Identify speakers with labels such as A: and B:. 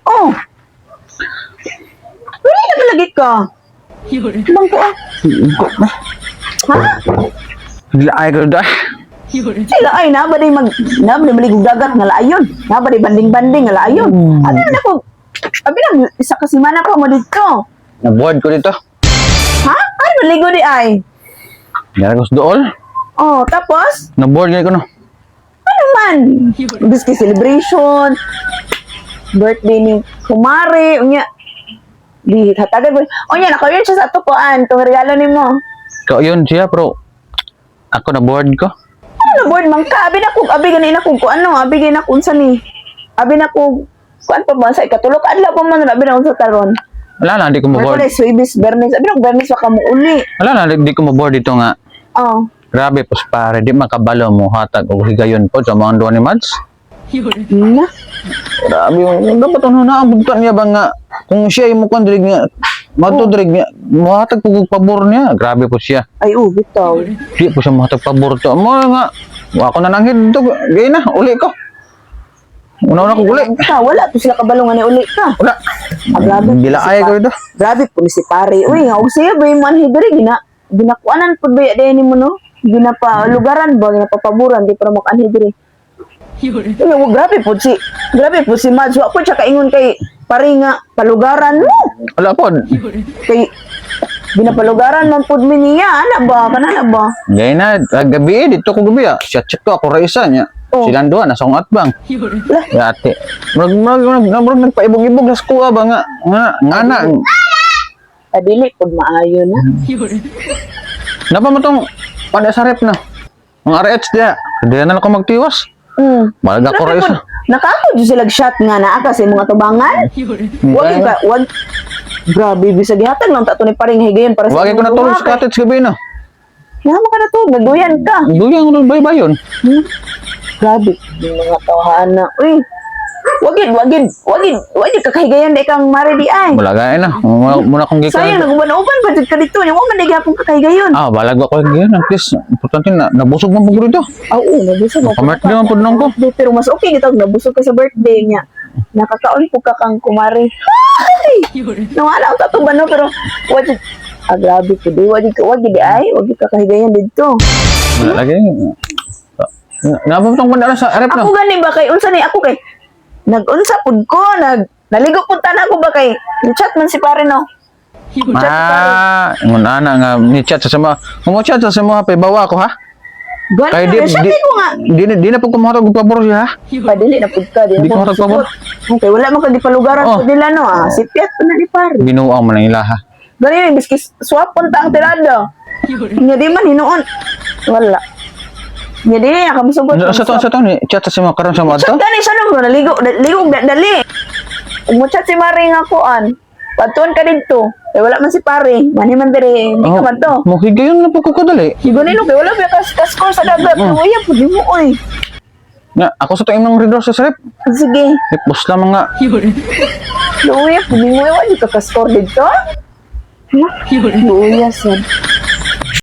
A: Oh. Wala na lagi ka. Bang ko ah. Ha?
B: Gila ay ko dah.
A: Sila ay nabaday maligog dagat nga laayon. Nabaday banding-banding nga laayon. Ano na ko? Abi na isa ka semana pa mo dito.
B: Nabuhat ko dito.
A: Ha? Ano ligo di ay?
B: Gara ko sa dool.
A: Oh, tapos
B: Nabuhat ko no.
A: ano man? Biski celebration. Birthday ni kumare, unya. Di hatagan ko. Unya nakayon siya sa tukuan, tong regalo nimo.
B: Ikaw yun siya pero ako nabuhat ko.
A: Ano board man ka? Abi na ko, abi ganin ako ko ano, abi ganin ako unsa ni. Abi na ko kuan pa ba sa ikatulog adlaw pa man abi na unsa taron.
B: Wala na, di ko maboard.
A: Wala suibis bernes, abi na bernes wa ka mo uli.
B: Wala na, di ko maboard dito nga.
A: Oh.
B: Grabe, pos pare, di makabalo mo hatag o higayon po sa mga duwa ni Mads.
A: Na.
B: Grabe yung dapat ano na ang bugtan niya ba nga kung siya yung mukhang dirig niya matudrig niya muhatag po pabor niya. Grabe po siya.
A: Ay bitaw.
B: Di po siya muhatag pabor to. Mo nga ako na nanghid to. Gay na, uli ko. Una-una ko uli.
A: Wala to sila kabalungan ni uli ka.
B: Wala.
A: Grabe.
B: Bila ay ko ito.
A: Grabe po si pare. Uy, og siya ba yung manhidri ginakuanan pud ba ya mo no? Ginapa lugaran ba ginapapaboran di para makanhidri. Grabe po si Mads. Wa po siya kaingon kay pare nga palugaran mo.
B: Wala po.
A: Kay binapalugaran man pud mi niya. Ana ba? Kanana ba?
B: Gay na, gabi dito ko gabi ah. Siya check ko ako raisa niya.
A: Oh.
B: Silang duha nasa akong atbang. Yate. Murag nagpaibog-ibog sa kuha ba nga. Nga.
A: Adili pud maayo na.
B: Napa mo tong pada sa rep na. Ang RH dia. Diyan na lang ko magtiwas. Malaga ko raisa.
A: Nakako jud sila shot nga naa kasi mga tubangan. Wag grabe bisag gihatag lang tato ni paring higayon para sa.
B: Wag ko na tulog sa cottage gabi na.
A: Nga ka na to, nagduyan ka.
B: Duyang ron bay-bayon.
A: Grabe, yung mga tawhana. Uy, wagin kakahigayon na ikang mare di ay.
B: Malagay na. Muna kong gikan.
A: Sayang, naguban-uban pa dito ka dito. Yung mga manigapong kakahigayon.
B: Balag ako yan. At least, importante na, nabusog mo po dito.
A: Oo, nabusog.
B: Nakamert naman po nang ko.
A: Pero mas okay dito, nabusog ka sa birthday niya. Nakakaon po ka kang kumari. Ay! Nawala ang tatuban no, pero wajid. Grabe po di. Wajid di ay. Wajid kakahigayon dito.
B: Malagay. Napapatong pa na sa arep na.
A: Ako gani ba kay, unsa ni ako kay, nag-unsa pud ko, naligo pud tanan ko ba kay, chat man si pare no.
B: Nguna na nga ni chat sa mga. Kung chat sa mga bawa ko ha.
A: Kay di ko nga.
B: Di na po kumahatag og pabor siya ha.
A: Padili na pud ka,
B: Di ko matag pabor.
A: Okay, wala man ka di palugaran pud nila no. Si Piat pud na ni pare.
B: Binuang man ang ilaha.
A: Gani biski swap punta ang tirada. Nya di man hinuon. Wala. Nya di akamusugod.
B: Sa to ni chat sa mga karon sa mga to.
A: Gani sa nung naligo dali. Mo chat si Mari nga kuan. Patuon ka dito. Eh wala man si pare. Mani man dire, di ka man to.
B: Mo higayon na po ko kadali.
A: Gani no kay wala ba kas sa dagat. Uya pud mo oy.
B: Na ako sa tayo ng reader sa rep.
A: Sige.
B: Ipos lang mga.
A: Uya pud mo oy, di ka ka-score dito. Uya sad.